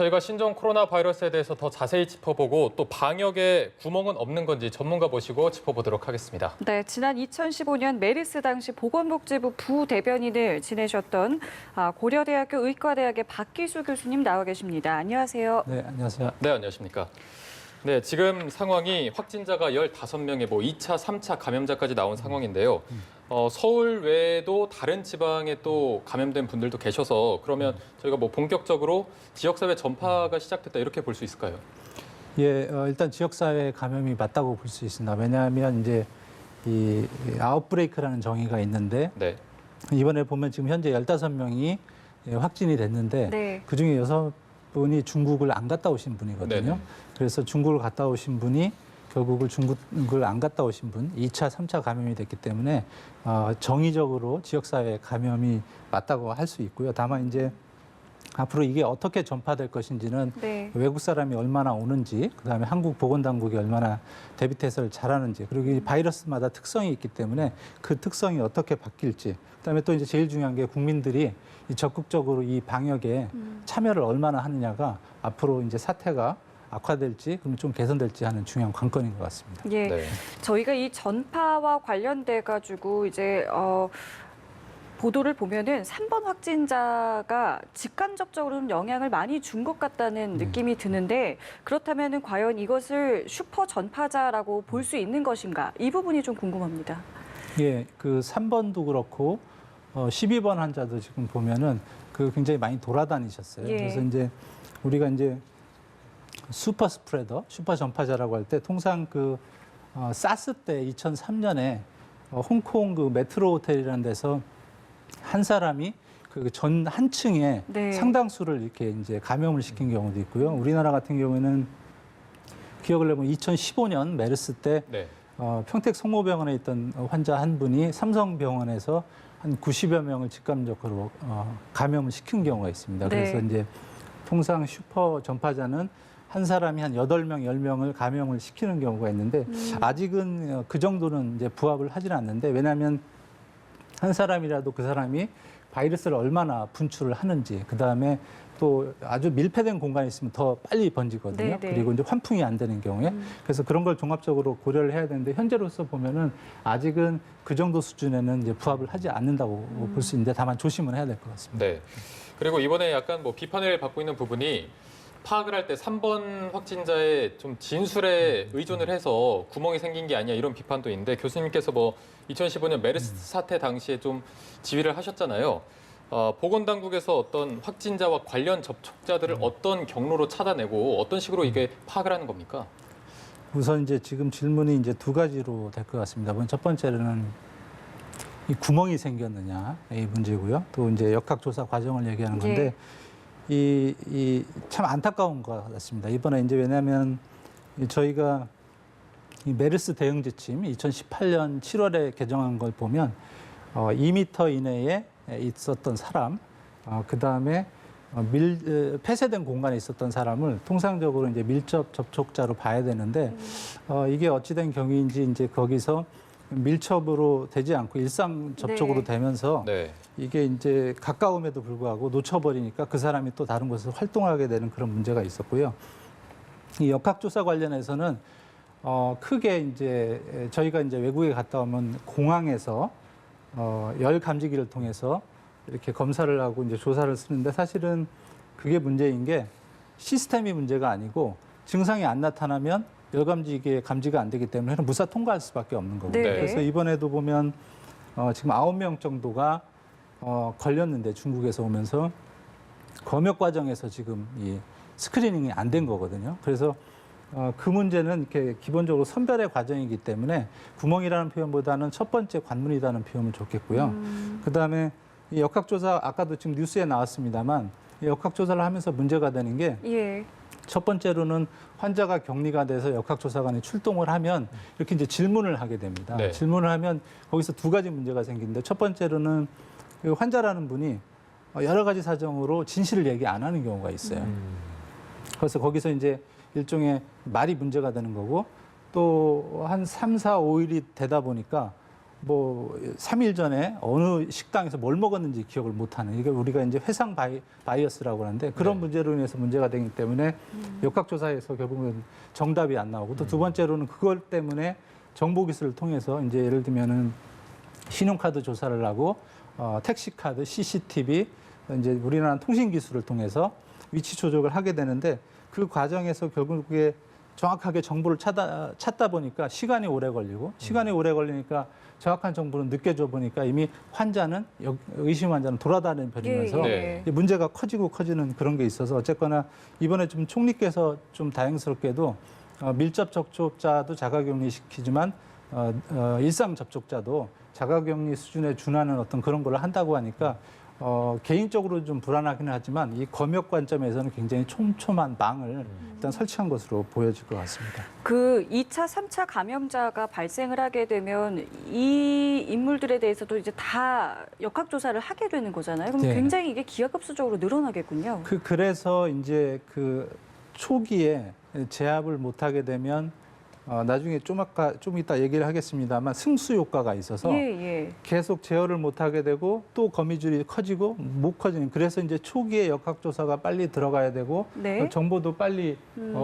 저희가 신종 코로나 바이러스에 대해서 더 자세히 짚어보고 또 방역에 구멍은 없는 건지 전문가 모시고 짚어보도록 하겠습니다. 네, 지난 2015년 메르스 당시 보건복지부 부대변인을 지내셨던 고려대학교 의과대학의 박기수 교수님 나와 계십니다. 안녕하세요. 네, 안녕하세요. 네, 안녕하십니까. 네, 지금 상황이 확진자가 15명에 2차, 3차 감염자까지 나온 상황인데요. 서울 외에도 다른 지방에 또 감염된 분들도 계셔서 그러면 저희가 본격적으로 지역사회 전파가 시작됐다 이렇게 볼 수 있을까요? 예, 일단 지역사회 감염이 맞다고 볼 수 있습니다. 왜냐하면 이제 이 아웃브레이크라는 정의가 있는데 네. 이번에 보면 지금 현재 15명이 확진이 됐는데 네. 그중에 6분이 중국을 안 갔다 오신 분이거든요. 네네. 그래서 중국을 갔다 오신 분이 결국을 중국을 안 갔다 오신 분, 2차, 3차 감염이 됐기 때문에 정의적으로 지역사회 감염이 맞다고 할 수 있고요. 다만 이제 앞으로 이게 어떻게 전파될 것인지는 네. 외국 사람이 얼마나 오는지, 그다음에 한국 보건당국이 얼마나 대비 태세를 잘하는지, 그리고 이 바이러스마다 특성이 있기 때문에 그 특성이 어떻게 바뀔지, 그다음에 또 이제 제일 중요한 게 국민들이 적극적으로 이 방역에 참여를 얼마나 하느냐가 앞으로 이제 사태가 악화될지 그럼 좀 개선될지 하는 중요한 관건인 것 같습니다. 예, 네. 저희가 이 전파와 관련돼 가지고 이제 보도를 보면은 3번 확진자가 직간접적으로 좀 영향을 많이 준 것 같다는 느낌이 드는데 그렇다면은 과연 이것을 슈퍼 전파자라고 볼 수 있는 것인가? 이 부분이 좀 궁금합니다. 예, 그 3번도 그렇고 12번 환자도 지금 보면은 그 굉장히 많이 돌아다니셨어요. 예. 그래서 이제 우리가 이제 슈퍼 스프레더, 슈퍼 전파자라고 할 때 통상 그 사스 때 2003년에 홍콩 그 메트로 호텔이라는 데서 한 사람이 그 전 한 층에 네. 상당수를 이렇게 이제 감염을 시킨 경우도 있고요. 우리나라 같은 경우에는 기억을 해보면 2015년 메르스 때 네. 평택 성모병원에 있던 환자 한 분이 삼성병원에서 한 90여 명을 직간접적으로 감염을 시킨 경우가 있습니다. 네. 그래서 이제 통상 슈퍼 전파자는 한 사람이 한 8명, 10명을 감염을 시키는 경우가 있는데 아직은 그 정도는 이제 부합을 하지는 않는데 왜냐하면 한 사람이라도 그 사람이 바이러스를 얼마나 분출을 하는지 그다음에 또 아주 밀폐된 공간에 있으면 더 빨리 번지거든요. 네네. 그리고 이제 환풍이 안 되는 경우에 그래서 그런 걸 종합적으로 고려를 해야 되는데 현재로서 보면은 아직은 그 정도 수준에는 이제 부합을 하지 않는다고 볼 수 있는데 다만 조심은 해야 될 것 같습니다. 네. 그리고 이번에 약간 비판을 받고 있는 부분이 파악을 할 때 3번 확진자의 좀 진술에 의존을 해서 구멍이 생긴 게 아니야 이런 비판도 있는데 교수님께서 2015년 메르스 사태 당시에 좀 지휘를 하셨잖아요. 보건당국에서 어떤 확진자와 관련 접촉자들을 어떤 경로로 찾아내고 어떤 식으로 이게 파악을 하는 겁니까? 우선 이제 지금 질문이 이제 두 가지로 될 것 같습니다. 첫 번째는 이 구멍이 생겼느냐 이 문제고요. 또 이제 역학조사 과정을 얘기하는 건데 이 참 안타까운 것 같습니다. 이번에 이제 왜냐하면 저희가 이 메르스 대응 지침 2018년 7월에 개정한 걸 보면 2m 이내에 있었던 사람, 그 다음에 폐쇄된 공간에 있었던 사람을 통상적으로 이제 밀접 접촉자로 봐야 되는데 이게 어찌된 경위인지 이제 거기서 밀접으로 되지 않고 일상 접촉으로 네. 되면서 네. 이게 이게 이제 가까움에도 불구하고 놓쳐버리니까 그 사람이 또 다른 곳에서 활동하게 되는 그런 문제가 있었고요. 이 역학조사 관련해서는 크게 이제 저희가 이제 외국에 갔다 오면 공항에서 열 감지기를 통해서 이렇게 검사를 하고 이제 조사를 쓰는데 사실은 그게 문제인 게 시스템이 문제가 아니고 증상이 안 나타나면 열 감지기에 감지가 안 되기 때문에 무사 통과할 수밖에 없는 거고요. 네. 그래서 이번에도 보면 지금 9명 정도가 걸렸는데 중국에서 오면서 검역 과정에서 지금 이 스크리닝이 안 된 거거든요. 그래서 그 문제는 이렇게 기본적으로 선별의 과정이기 때문에 구멍이라는 표현보다는 첫 번째 관문이라는 표현을 좋겠고요. 그다음에 이 역학조사 아까도 지금 뉴스에 나왔습니다만 이 역학조사를 하면서 문제가 되는 게 예. 첫 번째로는 환자가 격리가 돼서 역학조사관에 출동을 하면 이렇게 이제 질문을 하게 됩니다. 네. 질문을 하면 거기서 두 가지 문제가 생기는데 첫 번째로는 그 환자라는 분이 여러 가지 사정으로 진실을 얘기 안 하는 경우가 있어요. 그래서 거기서 이제 일종의 말이 문제가 되는 거고 또 한 3, 4, 5일이 되다 보니까 뭐 3일 전에 어느 식당에서 뭘 먹었는지 기억을 못하는 이게 우리가 이제 회상 바이어스라고 하는데 그런 네. 문제로 인해서 문제가 되기 때문에 역학조사에서 결국은 정답이 안 나오고 또 두 번째로는 그걸 때문에 정보기술을 통해서 이제 예를 들면은 신용카드 조사를 하고 택시카드, CCTV 이제 우리나라 통신기술을 통해서 위치 조작을 하게 되는데 그 과정에서 결국에 정확하게 정보를 찾다 보니까 시간이 오래 걸리고 시간이 오래 걸리니까 정확한 정보는 늦게 줘 보니까 이미 환자는 의심 환자는 돌아다니는 편이면서 네. 문제가 커지는 그런 게 있어서 어쨌거나 이번에 좀 총리께서 좀 다행스럽게도 밀접 접촉자도 자가격리 시키지만 일상 접촉자도 자가격리 수준에 준하는 어떤 그런 걸 한다고 하니까 개인적으로 좀 불안하기는 하지만 이 검역 관점에서는 굉장히 촘촘한 망을 일단 설치한 것으로 보여질 것 같습니다. 그 2차, 3차 감염자가 발생을 하게 되면 이 인물들에 대해서도 이제 다 역학조사를 하게 되는 거잖아요. 그럼 네. 굉장히 이게 기하급수적으로 늘어나겠군요. 그래서 이제 그 초기에 제압을 못하게 되면 나중에 좀 이따 얘기를 하겠습니다만 승수 효과가 있어서 예. 계속 제어를 못하게 되고 또 거미줄이 커지고 못 커지는 그래서 이제 초기에 역학조사가 빨리 들어가야 되고 네. 정보도 빨리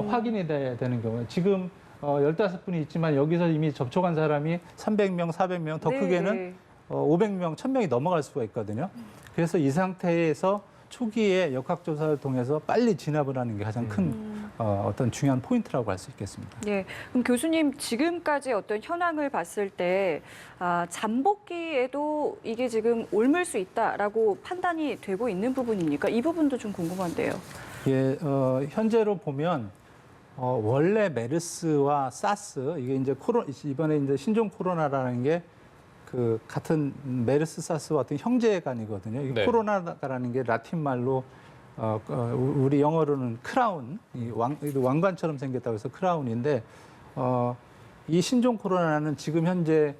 확인이 돼야 되는 경우에 지금 15분이 있지만 여기서 이미 접촉한 사람이 300명, 400명 더 네, 크게는 네. 500명, 1000명이 넘어갈 수가 있거든요. 그래서 이 상태에서 초기에 역학조사를 통해서 빨리 진압을 하는 게 가장 큰 어떤 중요한 포인트라고 할 수 있겠습니다. 예. 그럼 교수님 지금까지 어떤 현황을 봤을 때 잠복기에도 이게 지금 옮을 수 있다라고 판단이 되고 있는 부분입니까? 이 부분도 좀 궁금한데요. 예, 현재로 보면 원래 메르스와 사스 이게 이제 이번에 이제 신종 코로나라는 게 그 같은 메르스 사스와 어떤 형제간이거든요. 이 네. 코로나라는 게 라틴 말로 우리 영어로는 크라운, 왕관처럼 생겼다고 해서 크라운인데 이 신종 코로나는 지금 현재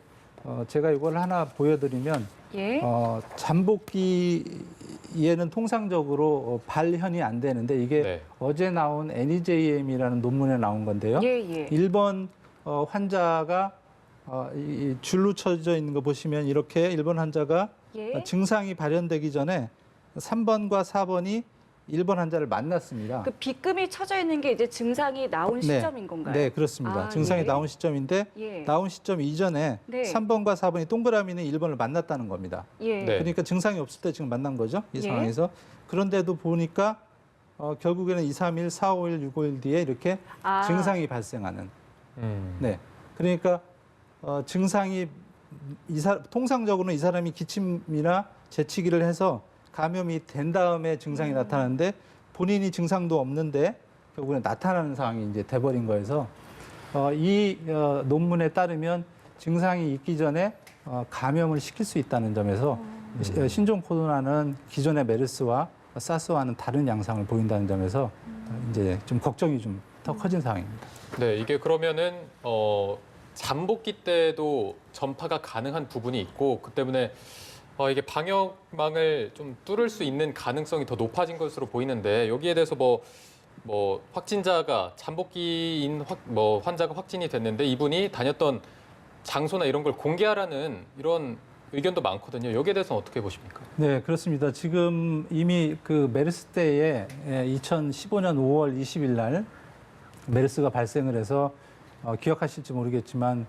제가 이걸 하나 보여드리면 예. 잠복기에는 통상적으로 발현이 안 되는데 이게 네. 어제 나온 NEJM이라는 논문에 나온 건데요. 예. 1번 환자가 이 줄로 쳐져 있는 거 보시면 이렇게 1번 환자가 예. 증상이 발현되기 전에 3번과 4번이 1번 환자를 만났습니다. 그 빗금이 쳐져 있는 게 이제 증상이 나온 네. 시점인 건가요? 네, 그렇습니다. 아, 증상이 예. 나온 시점인데 예. 나온 시점 이전에 네. 3번과 4번이 동그라미는 1번을 만났다는 겁니다. 예. 네. 그러니까 증상이 없을 때 지금 만난 거죠. 이 예. 상황에서. 그런데도 보니까 결국에는 2, 3일, 4, 5일, 6일 뒤에 이렇게 증상이 발생하는. 네. 그러니까 증상이 통상적으로는 이 사람이 기침이나 재치기를 해서 감염이 된 다음에 증상이 나타나는데 본인이 증상도 없는데 결국엔 나타나는 상황이 이제 돼버린 거여서 이 논문에 따르면 증상이 있기 전에 감염을 시킬 수 있다는 점에서 신종 코로나는 기존의 메르스와 사스와는 다른 양상을 보인다는 점에서 이제 좀 걱정이 좀 더 커진 상황입니다. 네, 이게 그러면은 잠복기 때도 전파가 가능한 부분이 있고 그 때문에 이게 방역망을 좀 뚫을 수 있는 가능성이 더 높아진 것으로 보이는데 여기에 대해서 뭐 확진자가 잠복기인 환자가 확진이 됐는데 이분이 다녔던 장소나 이런 걸 공개하라는 이런 의견도 많거든요. 여기에 대해서는 어떻게 보십니까? 네, 그렇습니다. 지금 이미 그 메르스 때에 2015년 5월 20일 날 메르스가 발생을 해서 기억하실지 모르겠지만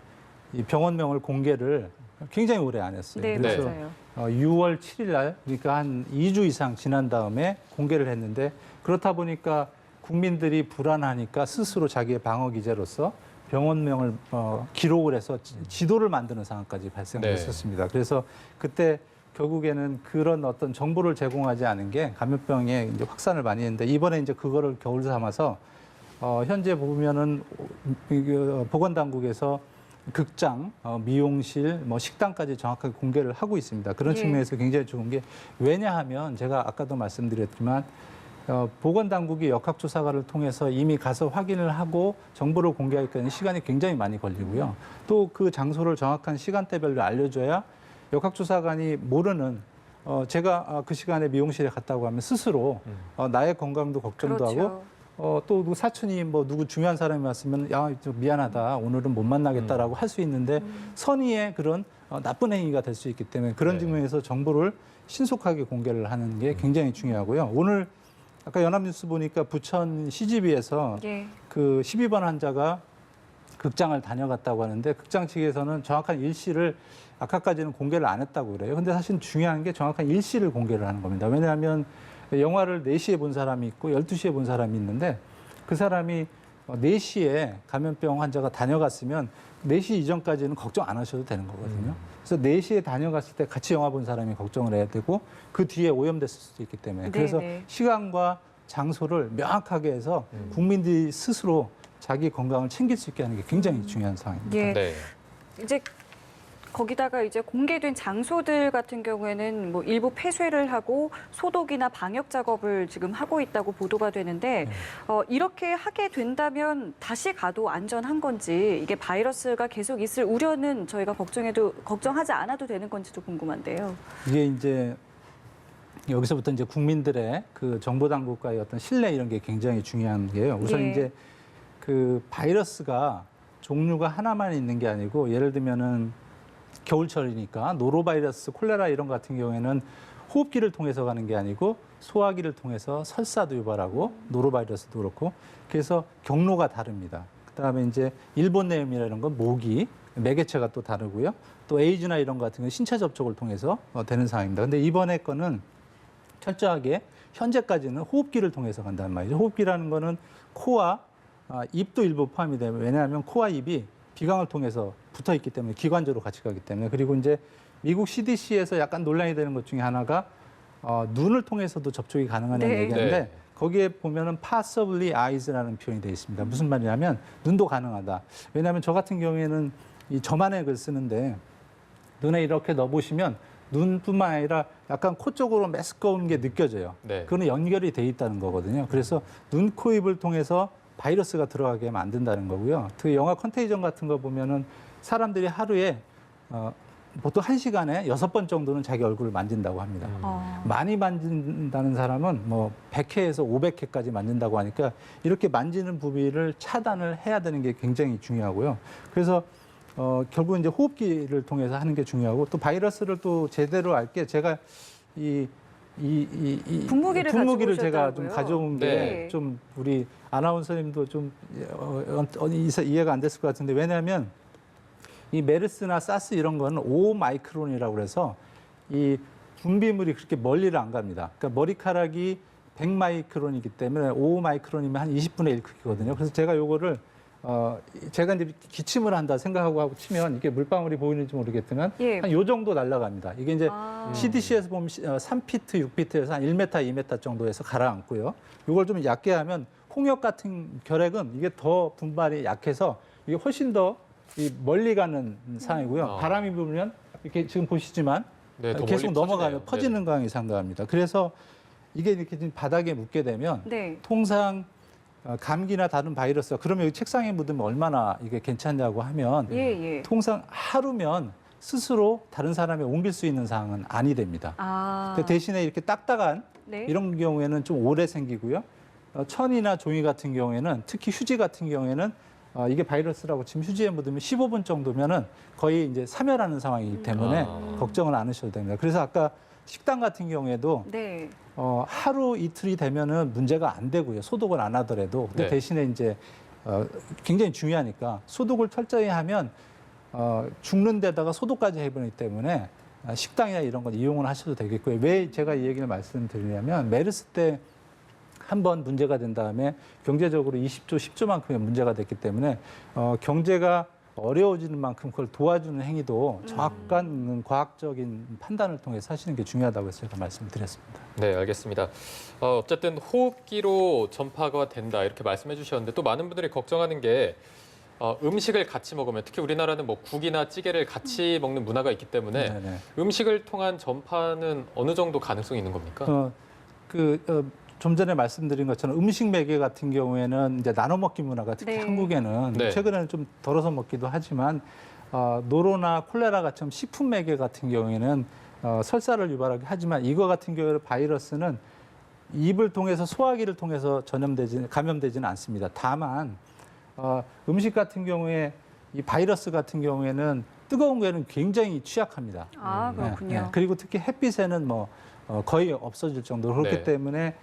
이 병원명을 공개를 굉장히 오래 안 했어요. 네, 그래서 맞아요. 6월 7일 날 그러니까 한 2주 이상 지난 다음에 공개를 했는데 그렇다 보니까 국민들이 불안하니까 스스로 자기의 방어 기제로서 병원명을 기록을 해서 지도를 만드는 상황까지 발생했었습니다. 그래서 그때 결국에는 그런 어떤 정보를 제공하지 않은 게 감염병의 이제 확산을 많이 했는데 이번에 이제 그거를 겨울 삼아서 현재 보면은 보건당국에서 극장, 미용실, 식당까지 정확하게 공개를 하고 있습니다. 그런 예. 측면에서 굉장히 좋은 게 왜냐하면 제가 아까도 말씀드렸지만 보건당국이 역학조사관을 통해서 이미 가서 확인을 하고 정보를 공개하기까지 시간이 굉장히 많이 걸리고요. 또 그 장소를 정확한 시간대별로 알려줘야 역학조사관이 모르는 제가 그 시간에 미용실에 갔다고 하면 스스로 나의 건강도 걱정도 그렇죠. 하고 또 누구 사촌이 뭐 누구 중요한 사람이 왔으면 야, 좀 미안하다. 오늘은 못 만나겠다라고 할 수 있는데 선의의 그런 나쁜 행위가 될 수 있기 때문에 그런 네. 측면에서 정보를 신속하게 공개를 하는 게 굉장히 중요하고요. 오늘 아까 연합뉴스 보니까 부천 CGV에서 예. 그 12번 환자가 극장을 다녀갔다고 하는데 극장 측에서는 정확한 일시를 아까까지는 공개를 안 했다고 그래요. 근데 사실 중요한 게 정확한 일시를 공개를 하는 겁니다. 왜냐하면 영화를 4시에 본 사람이 있고 12시에 본 사람이 있는데 그 사람이 4시에 감염병 환자가 다녀갔으면 4시 이전까지는 걱정 안 하셔도 되는 거거든요. 그래서 4시에 다녀갔을 때 같이 영화 본 사람이 걱정을 해야 되고 그 뒤에 오염됐을 수도 있기 때문에 그래서 네. 시간과 장소를 명확하게 해서 국민들이 스스로 자기 건강을 챙길 수 있게 하는 게 굉장히 중요한 상황입니다. 예. 네. 이제 거기다가 이제 공개된 장소들 같은 경우에는 뭐 일부 폐쇄를 하고 소독이나 방역 작업을 지금 하고 있다고 보도가 되는데 이렇게 하게 된다면 다시 가도 안전한 건지 이게 바이러스가 계속 있을 우려는 저희가 걱정하지 않아도 되는 건지도 궁금한데요. 이게 이제 여기서부터 이제 국민들의 그 정보 당국과의 어떤 신뢰 이런 게 굉장히 중요한 게요. 우선 예. 이제 그 바이러스가 종류가 하나만 있는 게 아니고 예를 들면은 겨울철이니까 노로바이러스, 콜레라 이런 거 같은 경우에는 호흡기를 통해서 가는 게 아니고 소화기를 통해서 설사도 유발하고 노로바이러스도 그렇고 그래서 경로가 다릅니다. 그다음에 이제 일본내염이라는 건 모기, 매개체가 또 다르고요. 또 에이즈나 이런 거 같은 경우는 신체 접촉을 통해서 되는 상황입니다. 근데 이번에 거는 철저하게 현재까지는 호흡기를 통해서 간단 말이죠. 호흡기라는 거는 코와 입도 일부 포함이 되면 왜냐하면 코와 입이 비강을 통해서 붙어 있기 때문에 기관지로 같이 가기 때문에 그리고 이제 미국 CDC에서 약간 논란이 되는 것 중에 하나가 눈을 통해서도 접촉이 가능하냐는 네. 얘기하는데 네. 거기에 보면은 possibly eyes라는 표현이 되어 있습니다. 무슨 말이냐면 눈도 가능하다. 왜냐하면 저 같은 경우에는 이 저만의 글 쓰는데 눈에 이렇게 넣어보시면 눈뿐만 아니라 약간 코 쪽으로 메스꺼운 게 느껴져요. 네. 그거는 연결이 돼 있다는 거거든요. 그래서 눈, 코, 입을 통해서 바이러스가 들어가게 하면 안 된다는 거고요. 그 영화 컨테이전 같은 거 보면은 사람들이 하루에 보통 1시간에 6번 정도는 자기 얼굴을 만진다고 합니다. 많이 만진다는 사람은 뭐 100회에서 500회까지 만진다고 하니까 이렇게 만지는 부위를 차단을 해야 되는 게 굉장히 중요하고요. 그래서 결국 이제 호흡기를 통해서 하는 게 중요하고 또 바이러스를 또 제대로 알게 제가 분무기를 가지고 제가 좀 오셨다고요? 가져온 네. 게 좀 우리 아나운서님도 좀 이해가 안 됐을 것 같은데 왜냐하면 이 메르스나 사스 이런 거는 5마이크론이라고 그래서 이 분비물이 그렇게 멀리를 안 갑니다. 그러니까 머리카락이 100마이크론이기 때문에 5마이크론이면 한 20분의 1 크기거든요. 그래서 제가 요거를 제가 이제 기침을 한다 생각하고 치면 이게 물방울이 보이는지 모르겠지만 예. 한 요 정도 날아갑니다. 이게 이제 CDC에서 보면 3피트, 6피트에서 한 1m, 2m 정도에서 가라앉고요. 이걸 좀 얕게 하면 홍역 같은 결핵은 이게 더 분발이 약해서 이게 훨씬 더 멀리 가는 상황이고요. 바람이 불면 이렇게 지금 보시지만 네, 더 계속 멀리 넘어가면 퍼지네요. 퍼지는 강이 상당합니다. 그래서 이게 이렇게 지금 바닥에 묻게 되면 네. 통상 감기나 다른 바이러스가 그러면 여기 책상에 묻으면 얼마나 이게 괜찮냐고 하면 예. 통상 하루면 스스로 다른 사람에 옮길 수 있는 상황은 아니 됩니다. 근데 대신에 이렇게 딱딱한 네. 이런 경우에는 좀 오래 생기고요. 천이나 종이 같은 경우에는 특히 휴지 같은 경우에는 이게 바이러스라고 지금 휴지에 묻으면 15분 정도면은 거의 이제 사멸하는 상황이기 때문에 걱정을 안 하셔도 됩니다. 그래서 아까 식당 같은 경우에도 네. 하루 이틀이 되면은 문제가 안 되고요. 소독을 안 하더라도. 근데 네. 대신에 이제 굉장히 중요하니까 소독을 철저히 하면 죽는 데다가 소독까지 해버리기 때문에 식당이나 이런 건 이용을 하셔도 되겠고요. 왜 제가 이 얘기를 말씀드리냐면 메르스 때 한 번 문제가 된 다음에 경제적으로 20조, 10조만큼의 문제가 됐기 때문에 경제가 어려워지는 만큼 그걸 도와주는 행위도 정확한 과학적인 판단을 통해서 하시는 게 중요하다고 해서 제가 말씀드렸습니다. 네, 알겠습니다. 어쨌든 호흡기로 전파가 된다 이렇게 말씀해 주셨는데 또 많은 분들이 걱정하는 게 음식을 같이 먹으면 특히 우리나라는 뭐 국이나 찌개를 같이 먹는 문화가 있기 때문에 네네. 음식을 통한 전파는 어느 정도 가능성이 있는 겁니까? 좀 전에 말씀드린 것처럼 음식 매개 같은 경우에는 이제 나눠 먹기 문화가 특히 네. 한국에는 네. 최근에는 좀 덜어서 먹기도 하지만 노로나 콜레라 같은 식품 매개 같은 경우에는 설사를 유발하게 하지만 이거 같은 경우에 바이러스는 입을 통해서 소화기를 통해서 감염되지는 않습니다. 다만 음식 같은 경우에 이 바이러스 같은 경우에는 뜨거운 거에는 굉장히 취약합니다. 아, 그렇군요. 그리고 특히 햇빛에는 뭐 거의 없어질 정도로 그렇기 네. 때문에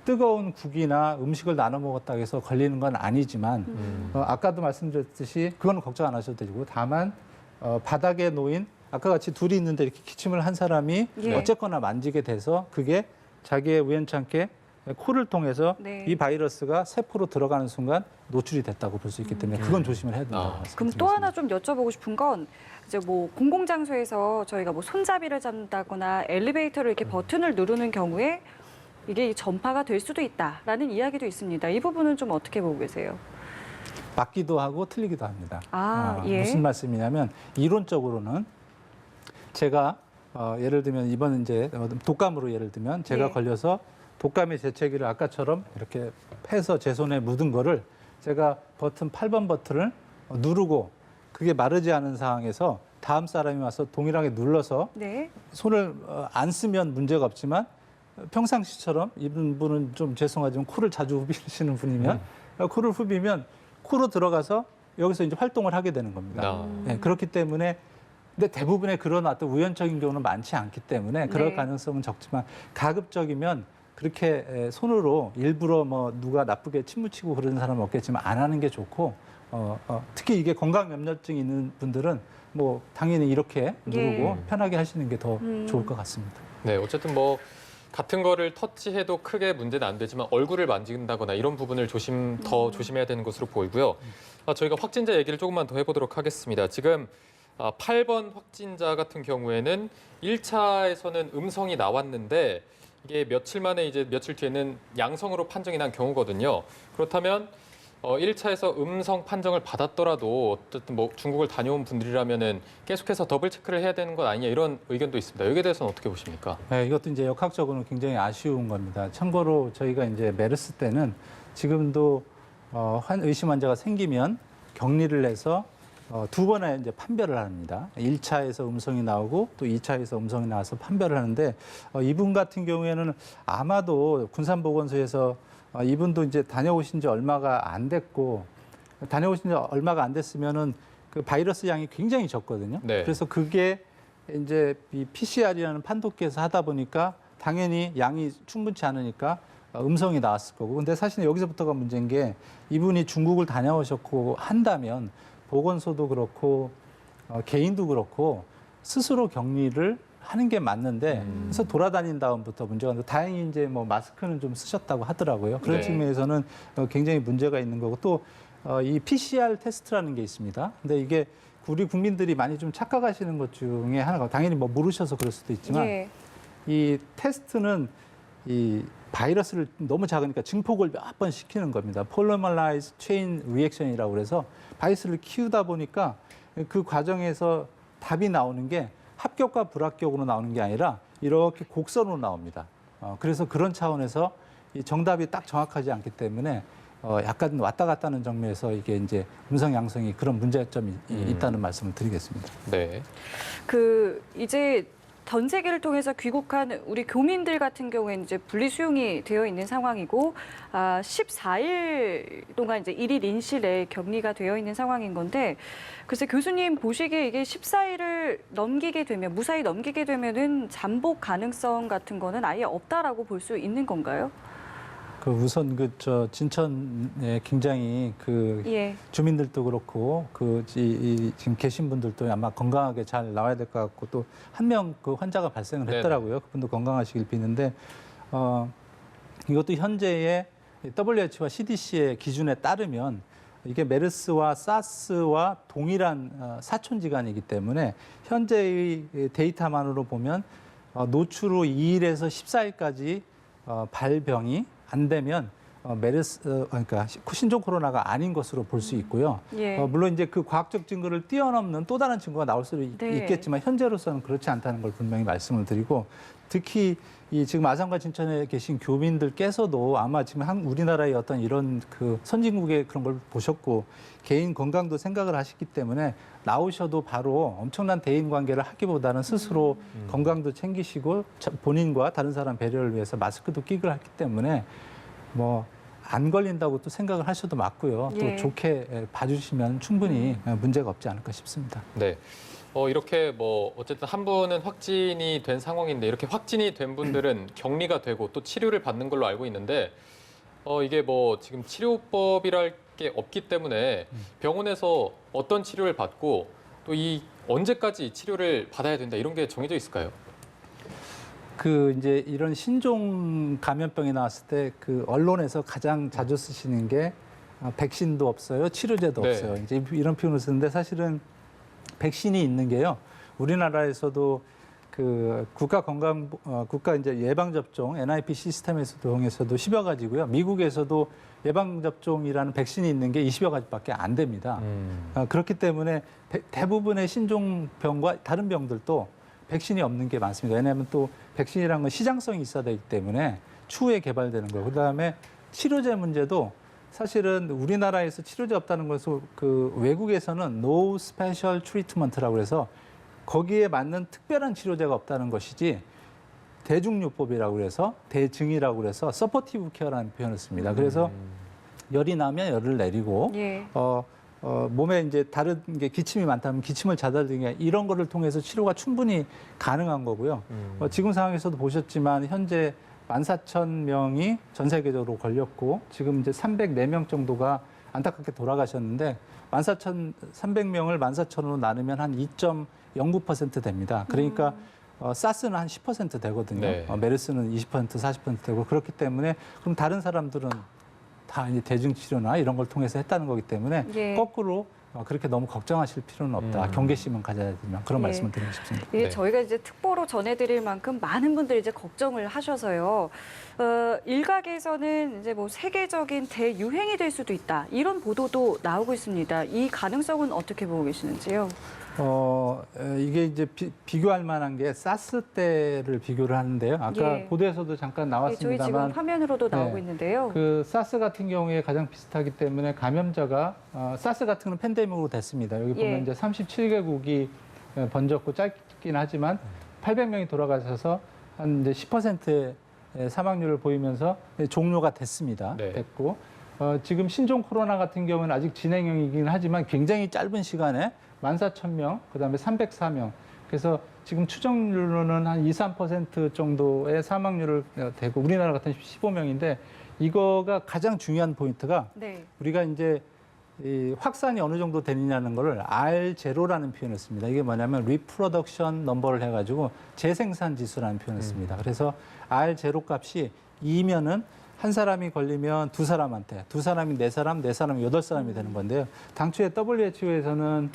뜨거운 국이나 음식을 나눠 먹었다고 해서 걸리는 건 아니지만 아까도 말씀드렸듯이 그건 걱정 안 하셔도 되고 다만 바닥에 놓인 아까 같이 둘이 있는데 이렇게 기침을 한 사람이 예. 어쨌거나 만지게 돼서 그게 자기의 우연찮게 코를 통해서 네. 이 바이러스가 세포로 들어가는 순간 노출이 됐다고 볼 수 있기 때문에 그건 조심을 해야 된다고 아. 그럼 또 하나 좀 여쭤보고 싶은 건 이제 뭐 공공장소에서 저희가 뭐 손잡이를 잡는다거나 엘리베이터를 이렇게 버튼을 누르는 경우에 이게 전파가 될 수도 있다라는 이야기도 있습니다. 이 부분은 좀 어떻게 보고 계세요? 맞기도 하고 틀리기도 합니다. 예. 무슨 말씀이냐면 이론적으로는 제가 예를 들면 이번 이제 독감으로 예를 들면 제가 예. 걸려서 독감의 재채기를 아까처럼 이렇게 해서 제 손에 묻은 거를 제가 8번 버튼을 누르고 그게 마르지 않은 상황에서 다음 사람이 와서 동일하게 눌러서 네. 손을 안 쓰면 문제가 없지만 평상시처럼 이분은 좀 죄송하지만 코를 자주 후비시는 분이면 코를 후비면 코로 들어가서 여기서 이제 활동을 하게 되는 겁니다. 네, 그렇기 때문에 근데 대부분의 그런 어떤 우연적인 경우는 많지 않기 때문에 그럴 네. 가능성은 적지만 가급적이면 그렇게 손으로 일부러 뭐 누가 나쁘게 침 묻히고 그러는 사람은 없겠지만 안 하는 게 좋고 특히 이게 건강염려증이 있는 분들은 뭐 당연히 이렇게 누르고 예. 편하게 하시는 게 더 좋을 것 같습니다. 네, 어쨌든 뭐 같은 거를 터치해도 크게 문제는 안 되지만 얼굴을 만진다거나 이런 부분을 더 조심해야 되는 것으로 보이고요. 저희가 확진자 얘기를 조금만 더 해보도록 하겠습니다. 지금 8번 확진자 같은 경우에는 1차에서는 음성이 나왔는데 이게 며칠 만에 이제 며칠 뒤에는 양성으로 판정이 난 경우거든요. 그렇다면 1차에서 음성 판정을 받았더라도 어쨌든 뭐 중국을 다녀온 분들이라면은 계속해서 더블 체크를 해야 되는 것 아니냐 이런 의견도 있습니다. 여기에 대해서는 어떻게 보십니까? 네, 이것도 이제 역학적으로는 굉장히 아쉬운 겁니다. 참고로 저희가 이제 메르스 때는 지금도 의심 환자가 생기면 격리를 해서 두 번의 이제 판별을 합니다. 1차에서 음성이 나오고 또 2차에서 음성이 나와서 판별을 하는데 이분 같은 경우에는 아마도 군산보건소에서 이분도 이제 다녀오신 지 얼마가 안 됐고 다녀오신 지 얼마가 안 됐으면은 그 바이러스 양이 굉장히 적거든요. 네. 그래서 그게 이제 이 PCR이라는 판독기에서 하다 보니까 당연히 양이 충분치 않으니까 음성이 나왔을 거고. 근데 사실 여기서부터가 문제인 게 이분이 중국을 다녀오셨고 한다면 보건소도 그렇고 개인도 그렇고 스스로 격리를 하는 게 맞는데 그래서 돌아다닌 다음부터 문제가 있는데 다행히 이제 뭐 마스크는 좀 쓰셨다고 하더라고요. 그런 네. 측면에서는 굉장히 문제가 있는 거고 또 이 PCR 테스트라는 게 있습니다. 근데 이게 우리 국민들이 많이 좀 착각하시는 것 중에 하나가 당연히 뭐 모르셔서 그럴 수도 있지만 예. 이 테스트는 이 바이러스를 너무 작으니까 증폭을 몇 번 시키는 겁니다. 폴리머라이즈 체인 리액션이라고 그래서 바이러스를 키우다 보니까 그 과정에서 답이 나오는 게 합격과 불합격으로 나오는 게 아니라 이렇게 곡선으로 나옵니다. 그래서 그런 차원에서 이 정답이 딱 정확하지 않기 때문에 약간 왔다 갔다 하는 정면에서 이게 이제 음성 양성이 그런 문제점이 있다는 말씀을 드리겠습니다. 네. 이제 전 세계를 통해서 귀국한 우리 교민들 같은 경우에는 이제 분리 수용이 되어 있는 상황이고 14일 동안 이제 1일 인실에 격리가 되어 있는 상황인 건데 글쎄 교수님 보시기에 이게 14일을 넘기게 되면 무사히 넘기게 되면은 잠복 가능성 같은 거는 아예 없다라고 볼 수 있는 건가요? 우선 진천에 굉장히 예. 주민들도 그렇고 지금 계신 분들도 아마 건강하게 잘 나와야 될 것 같고 또 한 명 그 환자가 발생을 네네. 했더라고요. 그분도 건강하시길 비는데 이것도 현재의 WHO와 CDC의 기준에 따르면 이게 메르스와 사스와 동일한 사촌지간이기 때문에 현재의 데이터만으로 보면 노출 후 2일에서 14일까지 발병이 안 되면 그러니까 신종 코로나가 아닌 것으로 볼 수 있고요. 예. 물론 이제 그 과학적 증거를 뛰어넘는 또 다른 증거가 나올 수도 네. 있겠지만 현재로서는 그렇지 않다는 걸 분명히 말씀을 드리고, 특히 이 지금 아산과 진천에 계신 교민들께서도 아마 지금 우리나라의 어떤 이런 그 선진국의 그런 걸 보셨고 개인 건강도 생각을 하셨기 때문에 나오셔도 바로 엄청난 대인 관계를 하기보다는 스스로 건강도 챙기시고 본인과 다른 사람 배려를 위해서 마스크도 끼고 했기 때문에 뭐 안 걸린다고 또 생각을 하셔도 맞고요. 예. 또 좋게 봐주시면 충분히 문제가 없지 않을까 싶습니다. 네. 이렇게 뭐 어쨌든 한 분은 확진이 된 상황인데 이렇게 확진이 된 분들은 격리가 되고 또 치료를 받는 걸로 알고 있는데 이게 뭐 지금 치료법이랄 게 없기 때문에 병원에서 어떤 치료를 받고 또 이 언제까지 치료를 받아야 된다 이런 게 정해져 있을까요? 그 이제 이런 신종 감염병이 나왔을 때 그 언론에서 가장 자주 쓰시는 게 백신도 없어요, 치료제도 네. 없어요. 이제 이런 표현을 쓰는데 사실은 백신이 있는 게요. 우리나라에서도 그 국가 이제 예방 접종 NIP 시스템에서 통해서도 10여 가지고요. 미국에서도 예방 접종이라는 백신이 있는 게 20여 가지밖에 안 됩니다. 그렇기 때문에 대부분의 신종병과 다른 병들도 백신이 없는 게 많습니다. 왜냐하면 또 백신이라는 건 시장성이 있어야 되기 때문에 추후에 개발되는 거고, 그다음에 치료제 문제도 사실은 우리나라에서 치료제 없다는 것은 그 외국에서는 no special treatment라고 해서 거기에 맞는 특별한 치료제가 없다는 것이지 대중요법이라고 해서 대증이라고 해서 서포티브 케어라는 표현을 씁니다. 그래서 열이 나면 열을 내리고 예. 몸에 이제 다른 게 기침이 많다면 기침을 자달리게 이런 거를 통해서 치료가 충분히 가능한 거고요. 지금 상황에서도 보셨지만 현재 14,000명이 전 세계적으로 걸렸고 지금 이제 304명 정도가 안타깝게 돌아가셨는데 14,300명을 14,000으로 나누면 한 2.09% 됩니다. 그러니까 사스는 한 10% 되거든요. 네. 메르스는 20%, 40% 되고 그렇기 때문에 그럼 다른 사람들은 다 이제 대증치료나 이런 걸 통해서 했다는 거기 때문에 예. 거꾸로 그렇게 너무 걱정하실 필요는 없다. 경계심은 가져야 되면 그런 예. 말씀을 드리고 싶습니다. 예, 네. 저희가 이제 특보로 전해드릴 만큼 많은 분들이 이제 걱정을 하셔서요. 일각에서는 이제 뭐 세계적인 대유행이 될 수도 있다. 이런 보도도 나오고 있습니다. 이 가능성은 어떻게 보고 계시는지요? 이게 이제 비교할 만한 게 사스 때를 비교를 하는데요. 아까 예. 보도에서도 잠깐 예, 저희 지금 나왔습니다만 화면으로도 나오고 네. 있는데요. 그 사스 같은 경우에 가장 비슷하기 때문에 감염자가 사스 같은 건 팬데믹으로 됐습니다. 여기 보면 예. 이제 37개국이 번졌고 짧긴 하지만 800명이 돌아가셔서 한 이제 10%의 사망률을 보이면서 종료가 됐습니다. 네. 됐고 지금 신종 코로나 같은 경우는 아직 진행형이긴 하지만 굉장히 짧은 시간에 14,000명, 그다음에 304명. 그래서 지금 추정률로는 한 2, 3% 정도의 사망률을 대고 우리나라 같은 15명인데 이거가 가장 중요한 포인트가 네. 우리가 이제 이 확산이 어느 정도 되느냐는 거를 R0라는 표현을 씁니다. 이게 뭐냐면 리프로덕션 넘버를 해가지고 재생산 지수라는 표현을 씁니다. 그래서 R0 값이 2면은 한 사람이 걸리면 두 사람한테, 두 사람이 네 사람, 네 사람이 8사람이 되는 건데요. 당초에 WHO에서는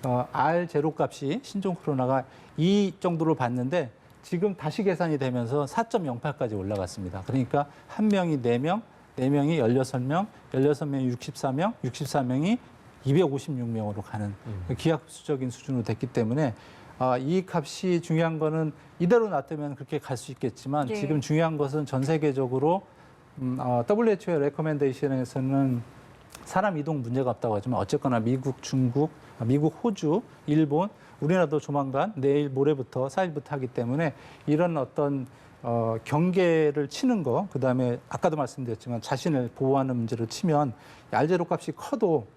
R0 값이 신종 코로나가 2 정도로 봤는데 지금 다시 계산이 되면서 4.08까지 올라갔습니다. 그러니까 한 명이 4명, 4명이 16명, 16명이 64명, 64명이 256명으로 가는 기하급수적인 수준으로 됐기 때문에 이 값이 중요한 거는 이대로 놔두면 그렇게 갈 수 있겠지만 네. 지금 중요한 것은 전 세계적으로 WHO의 레코멘데이션에서는 사람 이동 문제가 없다고 하지만 어쨌거나 미국, 중국, 미국, 호주, 일본, 우리나라도 조만간 내일 모레부터 4일부터 하기 때문에 이런 어떤 경계를 치는 거, 그다음에 아까도 말씀드렸지만 자신을 보호하는 문제를 치면 R0 값이 커도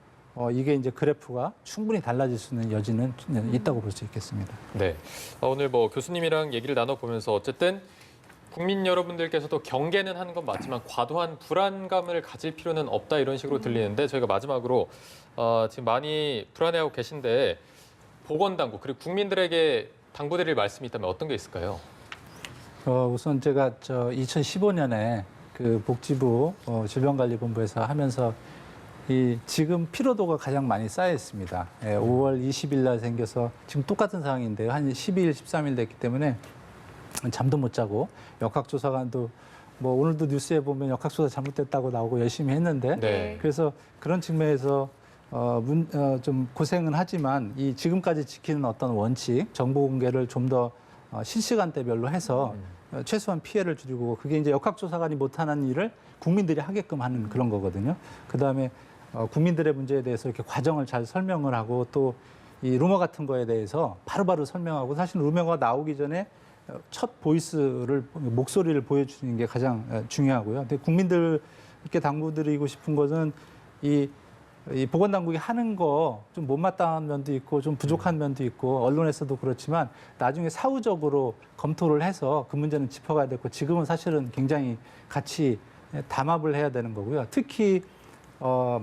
이게 이제 그래프가 충분히 달라질 수 있는 여지는 있다고 볼 수 있겠습니다. 네. 오늘 뭐 교수님이랑 얘기를 나눠보면서 어쨌든 국민 여러분들께서도 경계는 하는 건 맞지만 과도한 불안감을 가질 필요는 없다 이런 식으로 들리는데 저희가 마지막으로 지금 많이 불안해하고 계신데 보건당국 그리고 국민들에게 당부드릴 말씀이 있다면 어떤 게 있을까요? 우선 제가 2015년에 그 복지부 질병관리본부에서 하면서 지금 피로도가 가장 많이 쌓여 있습니다. 5월 20일 날 생겨서 지금 똑같은 상황인데요. 한 12일, 13일 됐기 때문에 잠도 못 자고 역학조사관도 뭐 오늘도 뉴스에 보면 역학조사 잘못됐다고 나오고 열심히 했는데 네. 그래서 그런 측면에서 좀 고생은 하지만 이 지금까지 지키는 어떤 원칙, 정보 공개를 좀 더 실시간대별로 해서 최소한 피해를 줄이고 그게 이제 역학조사관이 못하는 일을 국민들이 하게끔 하는 그런 거거든요. 그다음에 국민들의 문제에 대해서 이렇게 과정을 잘 설명을 하고 또 이 루머 같은 거에 대해서 바로바로 설명하고 사실 루머가 나오기 전에 첫 보이스를 목소리를 보여주는 게 가장 중요하고요. 근데 국민들께 당부드리고 싶은 것은 이 보건당국이 하는 거 좀 못마땅한 면도 있고 좀 부족한 면도 있고 언론에서도 그렇지만 나중에 사후적으로 검토를 해서 그 문제는 짚어가야 되고 지금은 사실은 굉장히 같이 담합을 해야 되는 거고요. 특히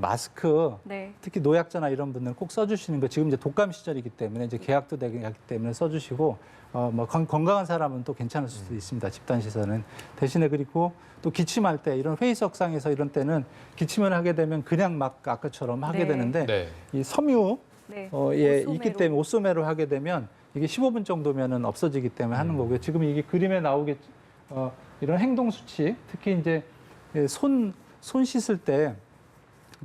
마스크, 네. 특히 노약자나 이런 분들은 꼭 써주시는 거 지금 이제 독감 시절이기 때문에 이제 계약도 되기 때문에 써주시고 뭐 건강한 사람은 또 괜찮을 수도 있습니다. 집단 시설은 대신에 그리고 또 기침할 때 이런 회의석상에서 이런 때는 기침을 하게 되면 그냥 막 아까처럼 하게 네. 되는데 네. 이 섬유 네. 예, 옷소매로. 있기 때문에 옷소매로 하게 되면 이게 15분 정도면은 없어지기 때문에 하는 거고요. 지금 이게 그림에 나오게 이런 행동 수칙, 특히 이제 손 씻을 때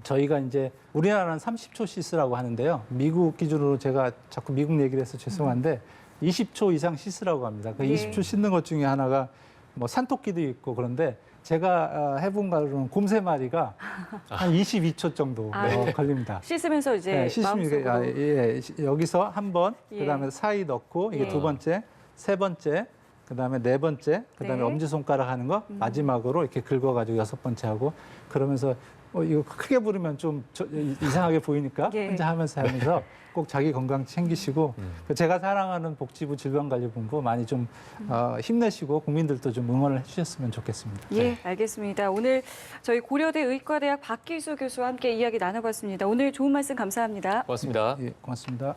저희가 이제 우리나라는 30초 씻으라고 하는데요. 미국 기준으로 제가 자꾸 미국 얘기를 해서 죄송한데 20초 이상 씻으라고 합니다. 그 예. 20초 씻는 것 중에 하나가 뭐 산토끼도 있고 그런데 제가 해본 바로는 곰 3마리가 한 22초 정도 네. 걸립니다. 씻으면서 이제 씻으면 마음속으로 여기서 한 번, 예. 그다음에 사이 넣고 이게 예. 두 번째, 세 번째, 그다음에 네 번째, 그다음에 네. 엄지손가락 하는 거 마지막으로 이렇게 긁어가지고 여섯 번째 하고 그러면서 이거 크게 부르면 좀 이상하게 보이니까 예. 혼자 하면서 꼭 자기 건강 챙기시고 제가 사랑하는 복지부 질병관리본부 많이 좀 힘내시고 국민들도 좀 응원을 해주셨으면 좋겠습니다. 예, 알겠습니다. 오늘 저희 고려대 의과대학 박기수 교수와 함께 이야기 나눠봤습니다. 오늘 좋은 말씀 감사합니다. 고맙습니다. 예, 고맙습니다.